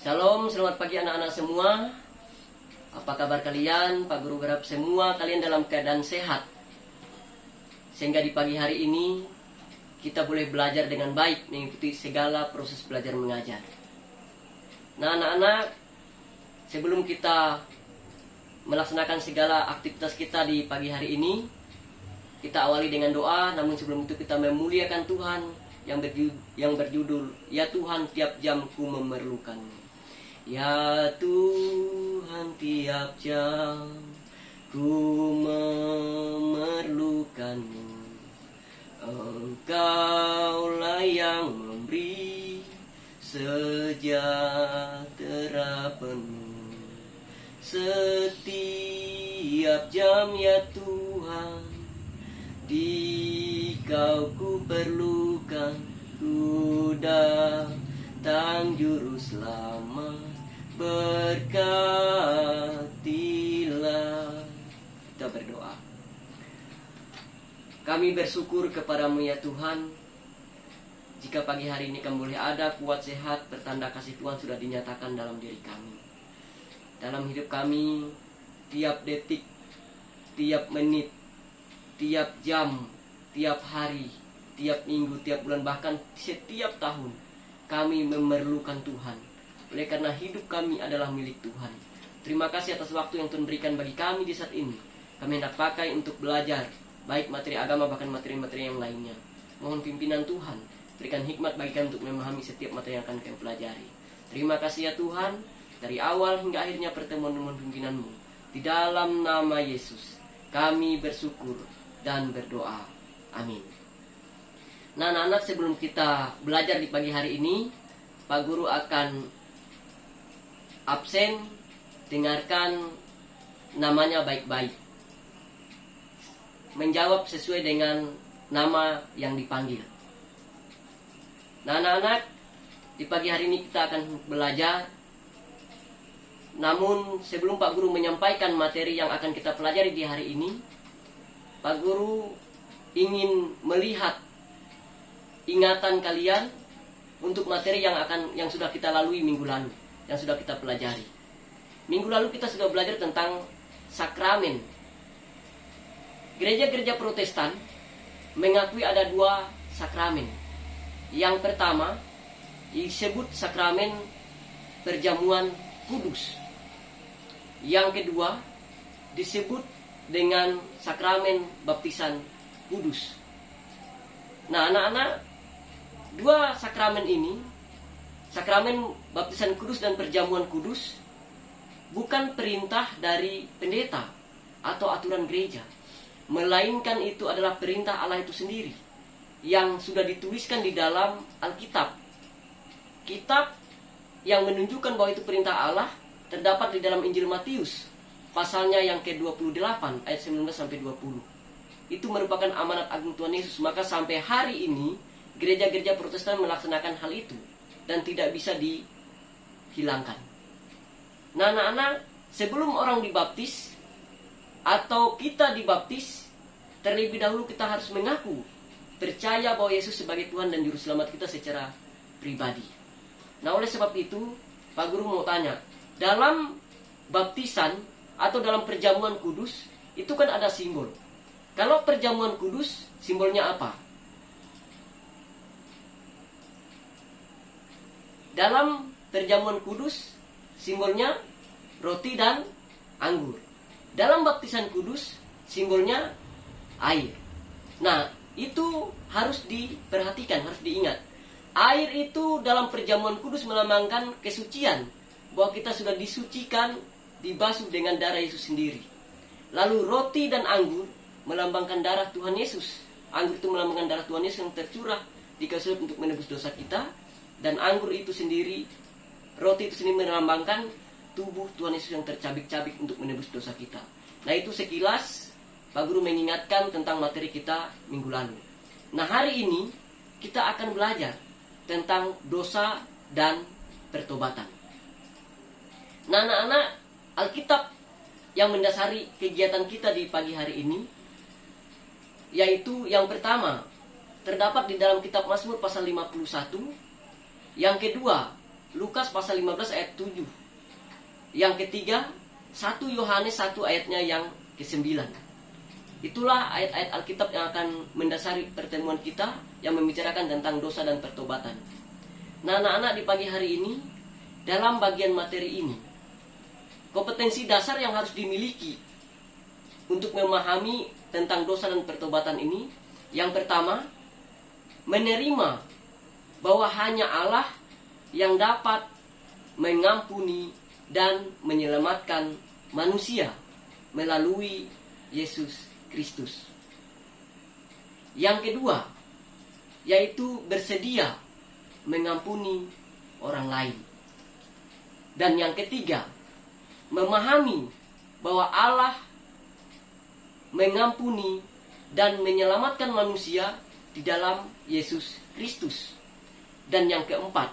Shalom, selamat pagi anak-anak semua. Apa kabar kalian? Pak Guru berharap semua kalian dalam keadaan sehat, sehingga di pagi hari ini kita boleh belajar dengan baik, mengikuti segala proses belajar mengajar. Nah anak-anak, sebelum kita melaksanakan segala aktivitas kita di pagi hari ini, kita awali dengan doa. Namun sebelum itu kita memuliakan Tuhan yang berjudul, "Ya Tuhan, tiap jam ku memerlukanmu." Ya Tuhan, tiap jam ku memerlukanmu. Engkaulah yang memberi sejahtera penuh. Setiap jam ya Tuhan, di Kau ku perlukan. Ku datang juru selamat, berkatilah. Kita berdoa. Kami bersyukur kepadamu ya Tuhan, jika pagi hari ini kami boleh ada kuat sehat, pertanda kasih Tuhan sudah dinyatakan dalam diri kami. Dalam hidup kami, tiap detik, tiap menit, tiap jam, tiap hari, tiap minggu, tiap bulan, bahkan setiap tahun, kami memerlukan Tuhan. Oleh karena hidup kami adalah milik Tuhan. Terima kasih atas waktu yang Tuhan berikan bagi kami di saat ini. Kami hendak pakai untuk belajar, baik materi agama bahkan materi-materi yang lainnya. Mohon pimpinan Tuhan, berikan hikmat bagi kami untuk memahami setiap materi yang akan kami pelajari. Terima kasih ya Tuhan, dari awal hingga akhirnya pertemuan dengan pimpinan-Mu. Di dalam nama Yesus, kami bersyukur dan berdoa. Amin. Nah anak-anak, sebelum kita belajar di pagi hari ini, Pak Guru akan absen. Dengarkan namanya baik-baik, menjawab sesuai dengan nama yang dipanggil. Nah anak-anak, di pagi hari ini kita akan belajar. Namun sebelum Pak Guru menyampaikan materi yang akan kita pelajari di hari ini, Pak Guru ingin melihat ingatan kalian untuk materi yang sudah kita lalui minggu lalu, yang sudah kita pelajari. Minggu lalu kita sudah belajar tentang sakramen. Gereja-gereja Protestan mengakui ada 2 sakramen. Yang pertama disebut sakramen perjamuan kudus. Yang kedua disebut dengan sakramen baptisan kudus. Nah anak-anak, 2 sakramen ini, sakramen baptisan kudus dan perjamuan kudus, bukan perintah dari pendeta atau aturan gereja, melainkan itu adalah perintah Allah itu sendiri yang sudah dituliskan di dalam Alkitab. Kitab yang menunjukkan bahwa itu perintah Allah terdapat di dalam Injil Matius, pasalnya yang ke-28 ayat 19 sampai 20. Itu merupakan amanat agung Tuhan Yesus. Maka sampai hari ini gereja-gereja Protestan melaksanakan hal itu dan tidak bisa dihilangkan. Nah anak-anak, sebelum orang dibaptis atau kita dibaptis, terlebih dahulu kita harus mengaku percaya bahwa Yesus sebagai Tuhan dan Juru Selamat kita secara pribadi. Nah oleh sebab itu, Pak Guru mau tanya, dalam baptisan atau dalam perjamuan kudus itu kan ada simbol. Kalau perjamuan kudus, simbolnya apa? Dalam perjamuan kudus, simbolnya roti dan anggur. Dalam baptisan kudus, simbolnya air. Nah, itu harus diperhatikan, harus diingat. Air itu dalam perjamuan kudus melambangkan kesucian, bahwa kita sudah disucikan, dibasuh dengan darah Yesus sendiri. Lalu roti dan anggur melambangkan darah Tuhan Yesus. Anggur itu melambangkan darah Tuhan Yesus yang tercurah di kayu salib untuk menebus dosa kita. Dan anggur itu sendiri, roti itu sendiri melambangkan tubuh Tuhan Yesus yang tercabik-cabik untuk menebus dosa kita. Nah itu sekilas Pak Guru mengingatkan tentang materi kita minggu lalu. Nah hari ini kita akan belajar tentang dosa dan pertobatan. Nah anak-anak, Alkitab yang mendasari kegiatan kita di pagi hari ini, yaitu yang pertama terdapat di dalam kitab Mazmur pasal 51. Yang kedua Lukas pasal 15 ayat 7. Yang ketiga, 1 Yohanes 1 ayatnya yang ke-9. Itulah ayat-ayat Alkitab yang akan mendasari pertemuan kita yang membicarakan tentang dosa dan pertobatan. Nah, anak-anak, di pagi hari ini, dalam bagian materi ini, kompetensi dasar yang harus dimiliki untuk memahami tentang dosa dan pertobatan ini, yang pertama, menerima bahwa hanya Allah yang dapat mengampuni dan menyelamatkan manusia melalui Yesus Kristus. Yang kedua, yaitu bersedia mengampuni orang lain. Dan yang ketiga, memahami bahwa Allah mengampuni dan menyelamatkan manusia di dalam Yesus Kristus. Dan yang keempat,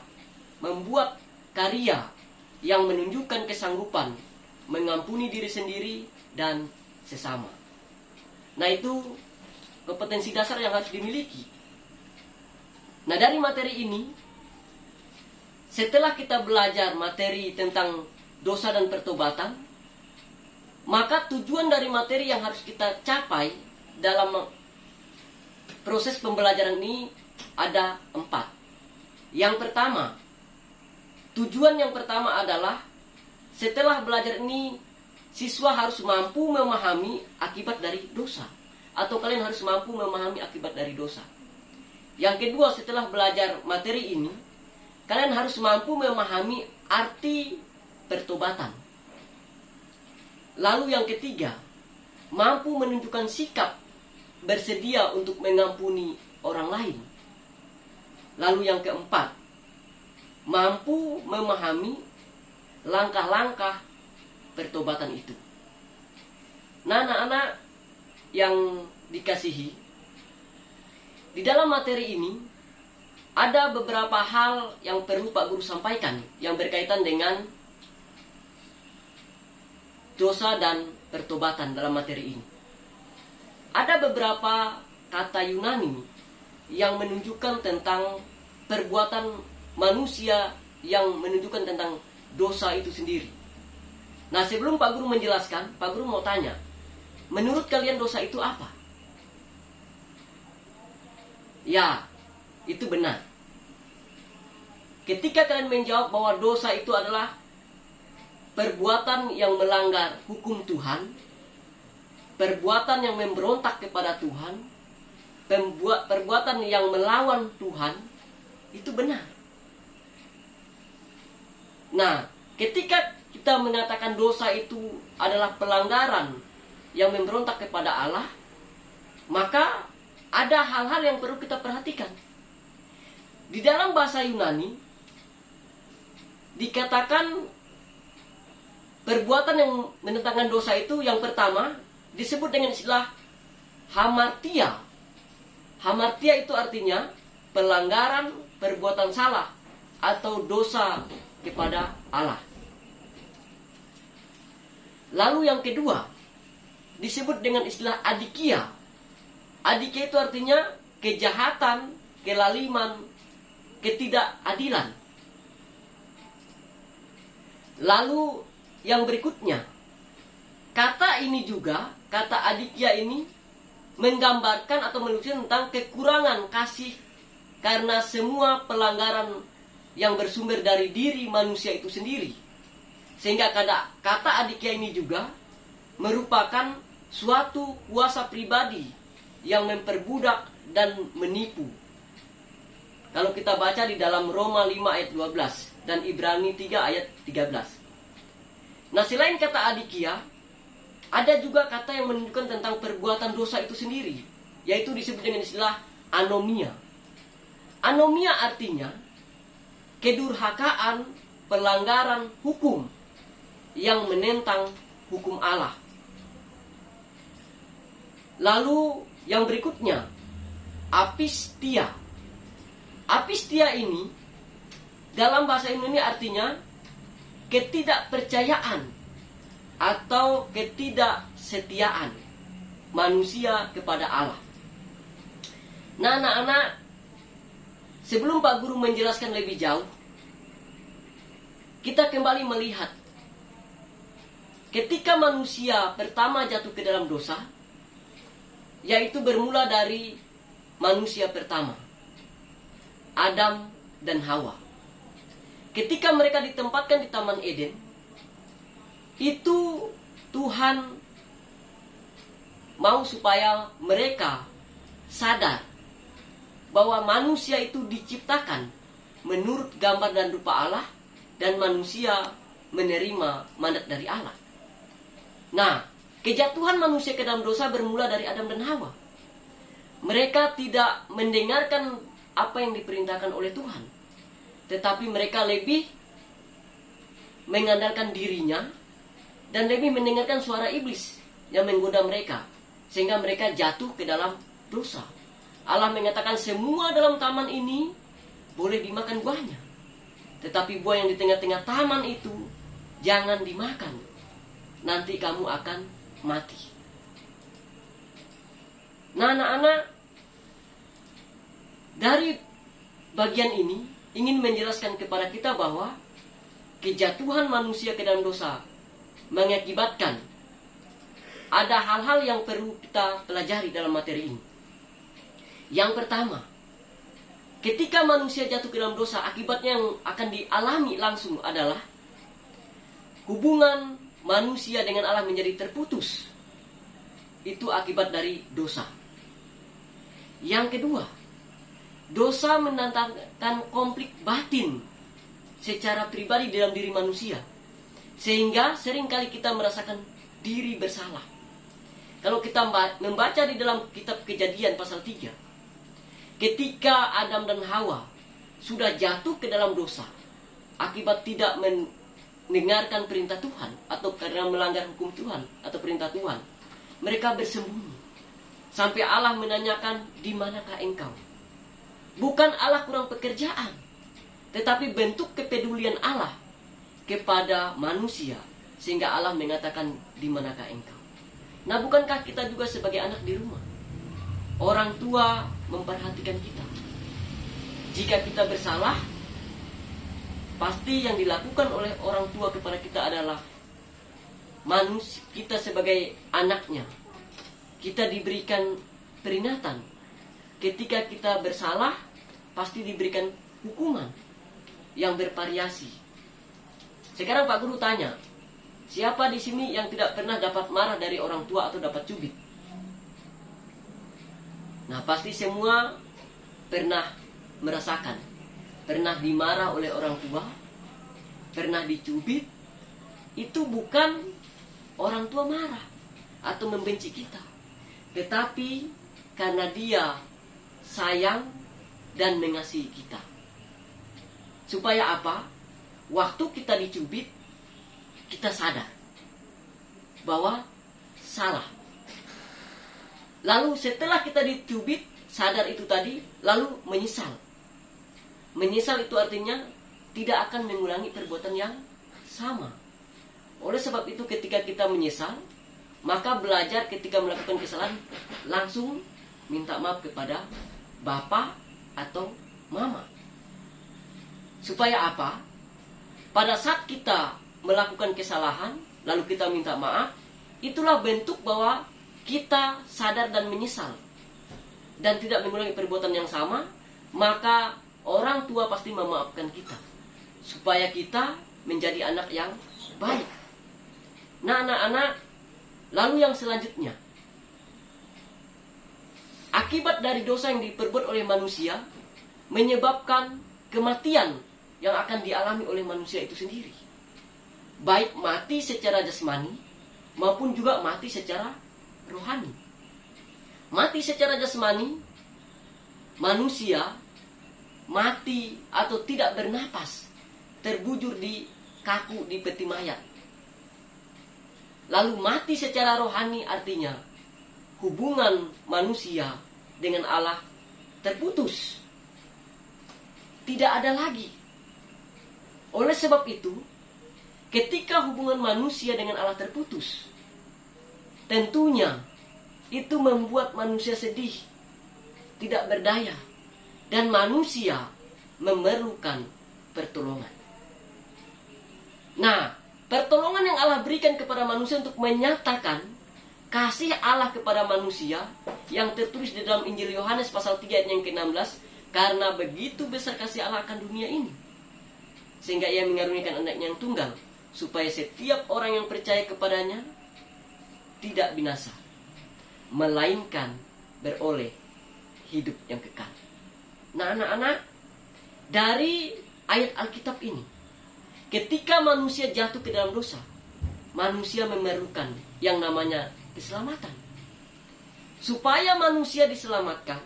membuat karya yang menunjukkan kesanggupan mengampuni diri sendiri dan sesama. Nah, itu kompetensi dasar yang harus dimiliki. Nah, dari materi ini, setelah kita belajar materi tentang dosa dan pertobatan, maka tujuan dari materi yang harus kita capai dalam proses pembelajaran ini ada 4. Yang pertama, tujuan yang pertama adalah setelah belajar ini, siswa harus mampu memahami akibat dari dosa. Atau kalian harus mampu memahami akibat dari dosa. Yang kedua, setelah belajar materi ini, kalian harus mampu memahami arti pertobatan. Lalu yang ketiga, mampu menunjukkan sikap bersedia untuk mengampuni orang lain. Lalu yang keempat, mampu memahami langkah-langkah pertobatan itu. Nah, anak-anak yang dikasihi, di dalam materi ini ada beberapa hal yang perlu Pak Guru sampaikan yang berkaitan dengan dosa dan pertobatan dalam materi ini. Ada beberapa kata Yunani yang menunjukkan tentang perbuatan manusia yang menunjukkan tentang dosa itu sendiri. Nah, sebelum Pak Guru menjelaskan, Pak Guru mau tanya, menurut kalian dosa itu apa? Ya, itu benar. Ketika kalian menjawab bahwa dosa itu adalah perbuatan yang melanggar hukum Tuhan, perbuatan yang memberontak kepada Tuhan, perbuatan yang melawan Tuhan, itu benar. Nah, ketika kita mengatakan dosa itu adalah pelanggaran yang memberontak kepada Allah, maka ada hal-hal yang perlu kita perhatikan. Di dalam bahasa Yunani dikatakan perbuatan yang menentangkan dosa itu yang pertama disebut dengan istilah hamartia. Hamartia itu artinya pelanggaran perbuatan salah atau dosa kepada Allah. Lalu yang kedua disebut dengan istilah adikia. Adikia itu artinya kejahatan, kelaliman, ketidakadilan. Lalu yang berikutnya, kata ini juga, kata adikia ini menggambarkan atau menunjukkan tentang kekurangan kasih karena semua pelanggaran yang bersumber dari diri manusia itu sendiri. Sehingga kata adikia ini juga merupakan suatu kuasa pribadi yang memperbudak dan menipu. Kalau kita baca di dalam Roma 5 ayat 12 dan Ibrani 3 ayat 13. Nah, selain kata adikia, ada juga kata yang menunjukkan tentang perbuatan dosa itu sendiri, yaitu disebut dengan istilah anomia. Anomia artinya kedurhakaan, pelanggaran hukum yang menentang hukum Allah. Lalu yang berikutnya, apistia. Apistia ini dalam bahasa Indonesia artinya ketidakpercayaan atau ketidaksetiaan manusia kepada Allah. Nah, anak-anak, sebelum Pak Guru menjelaskan lebih jauh, kita kembali melihat ketika manusia pertama jatuh ke dalam dosa, yaitu bermula dari manusia pertama, Adam dan Hawa. Ketika mereka ditempatkan di Taman Eden, itu Tuhan mau supaya mereka sadar bahwa manusia itu diciptakan menurut gambar dan rupa Allah, dan manusia menerima mandat dari Allah. Nah, kejatuhan manusia ke dalam dosa bermula dari Adam dan Hawa. Mereka tidak mendengarkan apa yang diperintahkan oleh Tuhan, tetapi mereka lebih mengandalkan dirinya dan lebih mendengarkan suara iblis yang menggoda mereka, sehingga mereka jatuh ke dalam dosa. Allah mengatakan semua dalam taman ini boleh dimakan buahnya, tetapi buah yang di tengah-tengah taman itu jangan dimakan, nanti kamu akan mati. Nah, anak-anak, dari bagian ini ingin menjelaskan kepada kita bahwa kejatuhan manusia ke dalam dosa mengakibatkan ada hal-hal yang perlu kita pelajari dalam materi ini. Yang pertama, ketika manusia jatuh ke dalam dosa, akibatnya yang akan dialami langsung adalah hubungan manusia dengan Allah menjadi terputus. Itu akibat dari dosa. Yang kedua, dosa mendatangkan konflik batin secara pribadi dalam diri manusia, sehingga seringkali kita merasakan diri bersalah. Kalau kita membaca di dalam kitab Kejadian pasal 3, ketika Adam dan Hawa sudah jatuh ke dalam dosa akibat tidak mendengarkan perintah Tuhan atau karena melanggar hukum Tuhan atau perintah Tuhan, mereka bersembunyi. Sampai Allah menanyakan, di manakah engkau? Bukan Allah kurang pekerjaan, tetapi bentuk kepedulian Allah kepada manusia, sehingga Allah mengatakan, di manakah engkau? Nah, bukankah kita juga sebagai anak di rumah, orang tua memperhatikan kita? Jika kita bersalah, pasti yang dilakukan oleh orang tua kepada kita adalah manusia, kita sebagai anaknya, kita diberikan peringatan. Ketika kita bersalah, pasti diberikan hukuman yang bervariasi. Sekarang Pak Guru tanya, siapa di sini yang tidak pernah dapat marah dari orang tua atau dapat cubit? Nah, pasti semua pernah merasakan, pernah dimarah oleh orang tua, pernah dicubit. Itu bukan orang tua marah atau membenci kita, tetapi karena dia sayang dan mengasihi kita. Supaya apa? Waktu kita dicubit, kita sadar bahwa salah. Lalu setelah kita dicubit, sadar itu tadi, lalu menyesal. Menyesal itu artinya tidak akan mengulangi perbuatan yang sama. Oleh sebab itu ketika kita menyesal, maka belajar ketika melakukan kesalahan langsung minta maaf kepada bapak atau mama. Supaya apa? Pada saat kita melakukan kesalahan, lalu kita minta maaf, itulah bentuk bahwa kita sadar dan menyesal dan tidak mengulangi perbuatan yang sama. Maka orang tua pasti memaafkan kita, supaya kita menjadi anak yang baik. Nah, anak-anak, lalu yang selanjutnya, akibat dari dosa yang diperbuat oleh manusia menyebabkan kematian yang akan dialami oleh manusia itu sendiri. Baik mati secara jasmani maupun juga mati secara rohani. Mati secara jasmani, manusia mati atau tidak bernapas, terbujur di kaku di peti mayat. Lalu mati secara rohani artinya hubungan manusia dengan Allah terputus, tidak ada lagi. Oleh sebab itu, ketika hubungan manusia dengan Allah terputus, tentunya itu membuat manusia sedih, tidak berdaya, dan manusia memerlukan pertolongan. Nah, pertolongan yang Allah berikan kepada manusia untuk menyatakan kasih Allah kepada manusia yang tertulis di dalam Injil Yohanes pasal 3 ayat yang ke-16, karena begitu besar kasih Allah akan dunia ini, sehingga ia mengaruniakan anaknya yang tunggal, supaya setiap orang yang percaya kepadanya tidak binasa, melainkan beroleh hidup yang kekal. Nah, anak-anak, dari ayat Alkitab ini, ketika manusia jatuh ke dalam dosa, manusia memerlukan yang namanya keselamatan. Supaya manusia diselamatkan,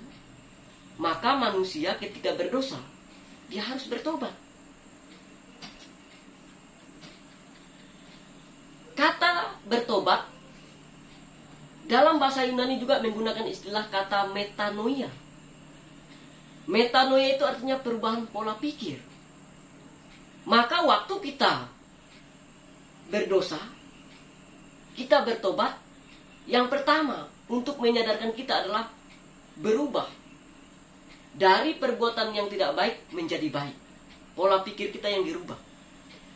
maka manusia ketika berdosa, dia harus bertobat. Kata bertobat dalam bahasa Yunani juga menggunakan istilah kata metanoia. Metanoia itu artinya perubahan pola pikir. Maka waktu kita berdosa, kita bertobat, yang pertama untuk menyadarkan kita adalah berubah dari perbuatan yang tidak baik menjadi baik. Pola pikir kita yang dirubah,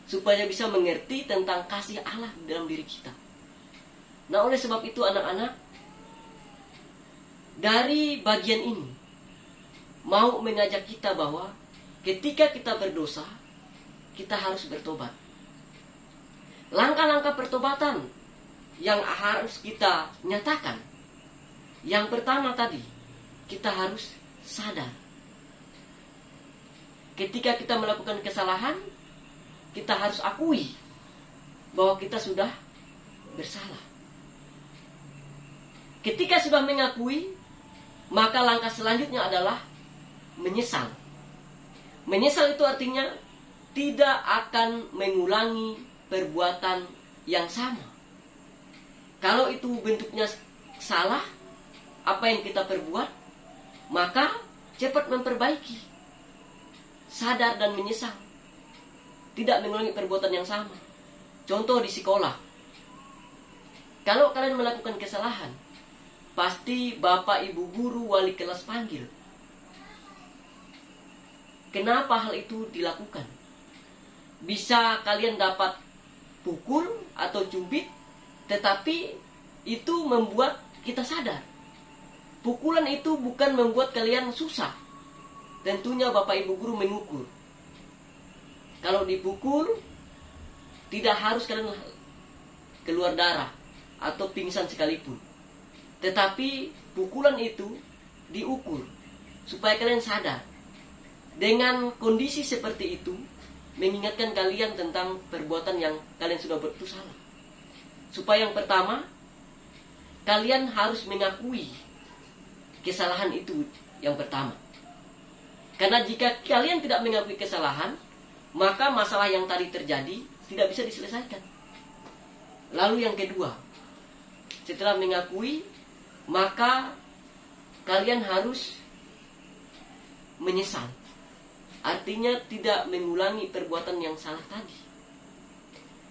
supaya bisa mengerti tentang kasih Allah dalam diri kita. Nah, oleh sebab itu anak-anak, dari bagian ini mau mengajak kita bahwa ketika kita berdosa, kita harus bertobat. Langkah-langkah pertobatan yang harus kita nyatakan. Yang pertama tadi, kita harus sadar. Ketika kita melakukan kesalahan, kita harus akui bahwa kita sudah bersalah. Ketika sudah mengakui, maka langkah selanjutnya adalah menyesal. Menyesal itu artinya tidak akan mengulangi perbuatan yang sama. Kalau itu bentuknya salah, apa yang kita perbuat, maka cepat memperbaiki. Sadar dan menyesal. Tidak mengulangi perbuatan yang sama. Contoh di sekolah. Kalau kalian melakukan kesalahan, pasti bapak, ibu guru, wali kelas panggil. Kenapa hal itu dilakukan? Bisa kalian dapat pukul atau cubit, tetapi itu membuat kita sadar. Pukulan itu bukan membuat kalian susah. Tentunya bapak ibu guru mengukur. Kalau dipukul, tidak harus kalian keluar darah atau pingsan sekalipun. Tetapi pukulan itu diukur supaya kalian sadar. Dengan kondisi seperti itu, mengingatkan kalian tentang perbuatan yang kalian sudah buat itu salah. Supaya yang pertama, kalian harus mengakui kesalahan itu yang pertama. Karena jika kalian tidak mengakui kesalahan, maka masalah yang tadi terjadi tidak bisa diselesaikan. Lalu yang kedua, setelah mengakui, maka kalian harus menyesal. Artinya tidak mengulangi perbuatan yang salah tadi.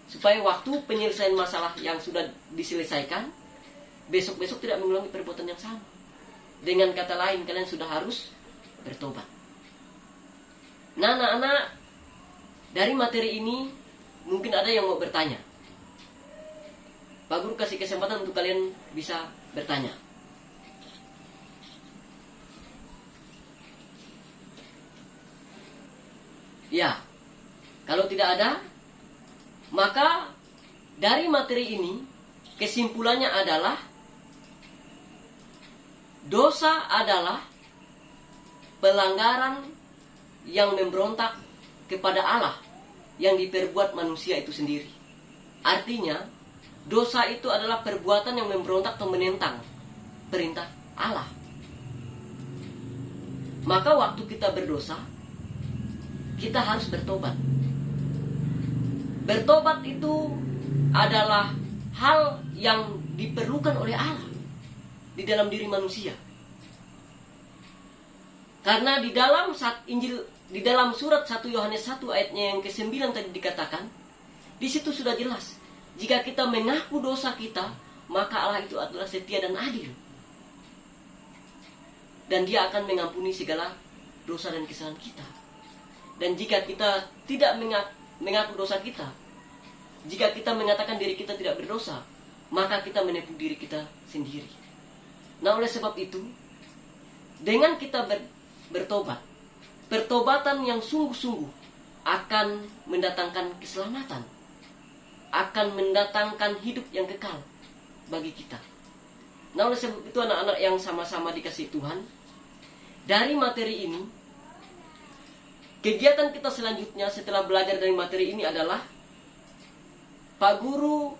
Supaya waktu penyelesaian masalah yang sudah diselesaikan, besok-besok tidak mengulangi perbuatan yang sama. Dengan kata lain, kalian sudah harus bertobat. Nah, anak-anak, dari materi ini mungkin ada yang mau bertanya. Pak Guru kasih kesempatan untuk kalian bisa bertanya. Ya, kalau tidak ada, maka dari materi ini kesimpulannya adalah dosa adalah pelanggaran yang memberontak kepada Allah yang diperbuat manusia itu sendiri. Artinya, dosa itu adalah perbuatan yang memberontak atau menentang perintah Allah. Maka waktu kita berdosa, kita harus bertobat. Bertobat itu adalah hal yang diperlukan oleh Allah di dalam diri manusia. Karena di dalam surat 1 Yohanes 1 ayatnya yang ke-9 tadi dikatakan, di situ sudah jelas, jika kita mengaku dosa kita, maka Allah itu adalah setia dan adil. Dan Dia akan mengampuni segala dosa dan kesalahan kita. Dan jika kita tidak mengaku dosa kita, Jika kita mengatakan diri kita tidak berdosa, maka kita menipu diri kita sendiri. Nah, oleh sebab itu, dengan kita bertobat, pertobatan yang sungguh-sungguh akan mendatangkan keselamatan, akan mendatangkan hidup yang kekal bagi kita. Nah, oleh sebab itu anak-anak yang sama-sama dikasihi Tuhan, dari materi ini, kegiatan kita selanjutnya setelah belajar dari materi ini adalah Pak Guru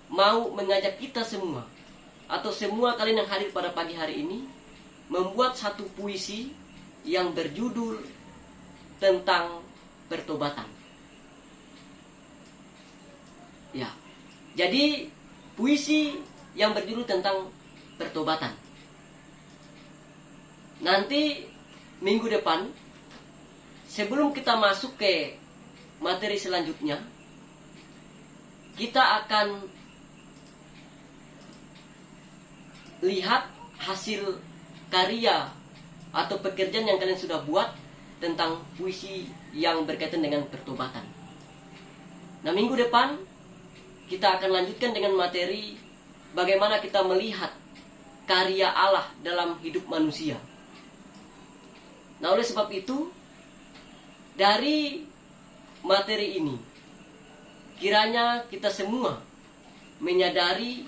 mau mengajak kita semua, atau semua kalian yang hadir pada pagi hari ini, membuat satu puisi yang berjudul tentang pertobatan. Ya, jadi puisi yang berjudul tentang pertobatan. Nanti minggu depan, sebelum kita masuk ke materi selanjutnya, kita akan lihat hasil karya atau pekerjaan yang kalian sudah buat tentang puisi yang berkaitan dengan pertobatan. Nah, minggu depan kita akan lanjutkan dengan materi bagaimana kita melihat karya Allah dalam hidup manusia. Nah, oleh sebab itu, dari materi ini, kiranya kita semua menyadari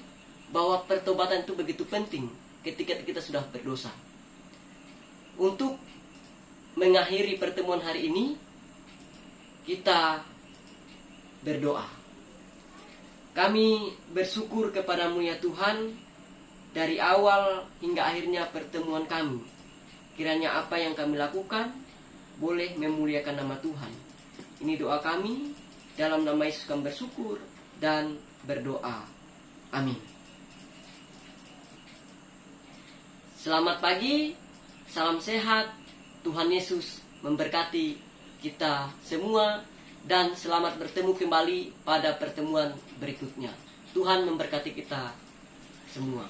bahwa pertobatan itu begitu penting ketika kita sudah berdosa. Untuk mengakhiri pertemuan hari ini, kita berdoa. Kami bersyukur kepadamu ya Tuhan, dari awal hingga akhirnya pertemuan kami. Kiranya apa yang kami lakukan boleh memuliakan nama Tuhan. Ini doa kami, dalam nama Yesus kami bersyukur dan berdoa. Amin. Selamat pagi, salam sehat, Tuhan Yesus memberkati kita semua, dan selamat bertemu kembali pada pertemuan berikutnya. Tuhan memberkati kita semua.